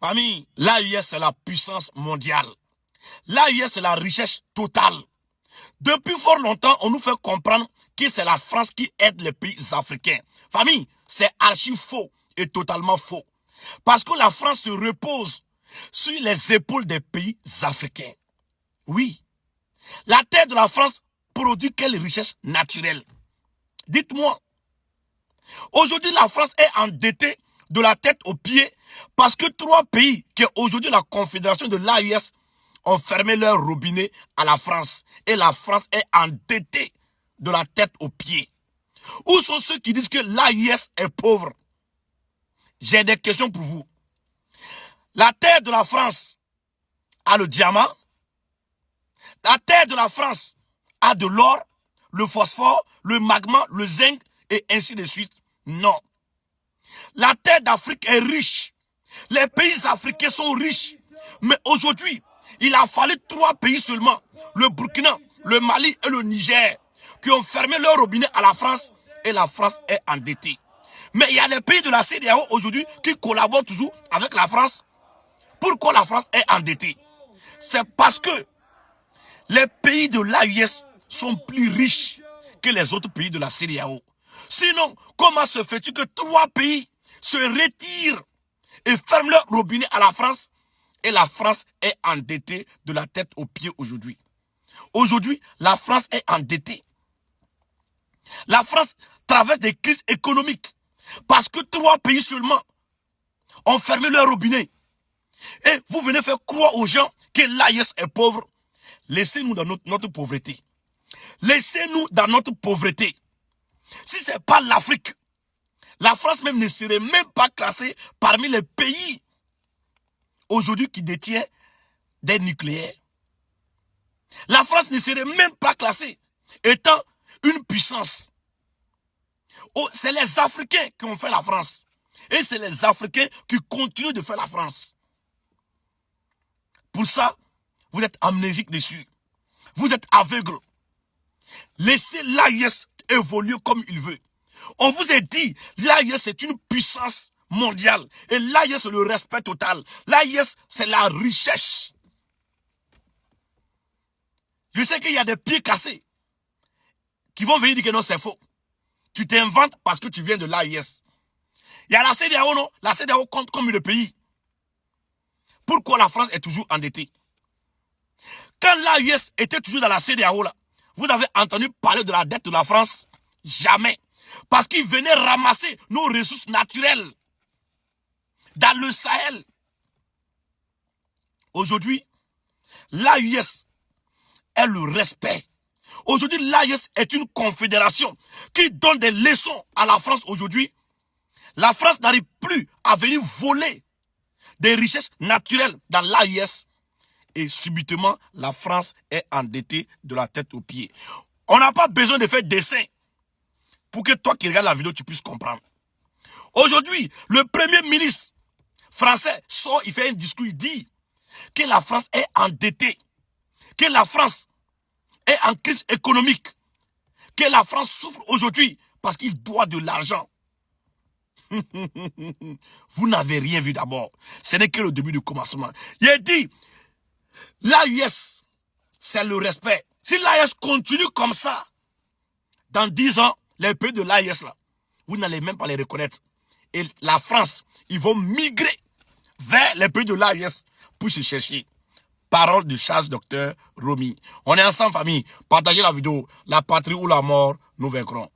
Famille, l'AES c'est la puissance mondiale. L'AES c'est la richesse totale. Depuis fort longtemps, on nous fait comprendre que c'est la France qui aide les pays africains. Famille, c'est archi faux et totalement faux. Parce que la France se repose sur les épaules des pays africains. Oui. La terre de la France produit quelle richesse naturelle? Dites-moi. Aujourd'hui, la France est endettée de la tête aux pieds parce que 3 pays, qui est aujourd'hui la confédération de l'AES, ont fermé leur robinet à la France. Et la France est endettée de la tête aux pieds. Où sont ceux qui disent que l'AES est pauvre? J'ai des questions pour vous. La terre de la France a le diamant. La terre de la France a de l'or, le phosphore, le magma, le zinc et ainsi de suite. Non. La terre d'Afrique est riche. Les pays africains sont riches. Mais aujourd'hui, il a fallu 3 pays seulement, le Burkina, le Mali et le Niger, qui ont fermé leur robinet à la France et la France est endettée. Mais il y a des pays de la CEDEAO aujourd'hui qui collaborent toujours avec la France. Pourquoi la France est endettée? C'est parce que les pays de l'AES sont plus riches que les autres pays de la CEDEAO. Sinon, comment se fait-il que 3 pays se retirent et ferment leur robinet à la France et la France est endettée de la tête aux pieds aujourd'hui? Aujourd'hui, la France est endettée. La France traverse des crises économiques parce que 3 pays seulement ont fermé leur robinet. Et vous venez faire croire aux gens que l'AES est pauvre. Laissez-nous dans notre pauvreté. Laissez-nous dans notre pauvreté. Si ce n'est pas l'Afrique, la France même ne serait même pas classée parmi les pays aujourd'hui qui détiennent des nucléaires. La France ne serait même pas classée étant une puissance. Oh, c'est les Africains qui ont fait la France. Et c'est les Africains qui continuent de faire la France. Pour ça, vous êtes amnésique dessus. Vous êtes aveugle. Laissez l'AES évoluer comme il veut. On vous a dit, l'AES c'est une puissance mondiale. Et l'AES c'est le respect total. L'AES c'est la richesse. Je sais qu'il y a des pieds cassés qui vont venir dire que non, c'est faux. Tu t'inventes parce que tu viens de l'AES. Il y a la CEDEAO, non? La CEDEAO compte comme le pays. Pourquoi la France est toujours endettée? Quand l'AES était toujours dans la CEDEAO, là, vous avez entendu parler de la dette de la France? Jamais. Parce qu'ils venaient ramasser nos ressources naturelles dans le Sahel. Aujourd'hui, l'AES est le respect. Aujourd'hui, l'AES est une confédération qui donne des leçons à la France aujourd'hui. La France n'arrive plus à venir voler des richesses naturelles dans l'AES. Et subitement, la France est endettée de la tête aux pieds. On n'a pas besoin de faire dessin pour que toi qui regardes la vidéo, tu puisses comprendre. Aujourd'hui, le premier ministre français sort, il fait un discours, il dit que la France est endettée, que la France est en crise économique, que la France souffre aujourd'hui parce qu'il doit de l'argent. Vous n'avez rien vu d'abord. Ce n'est que le début du commencement. Il a dit, l'AES, c'est le respect. Si l'AES continue comme ça, dans 10 ans, les pays de l'AES, là, vous n'allez même pas les reconnaître. Et la France, ils vont migrer vers les pays de l'AES pour se chercher. Parole du Charles Docteur Romy. On est ensemble, famille. Partagez la vidéo. La patrie ou la mort, nous vaincrons.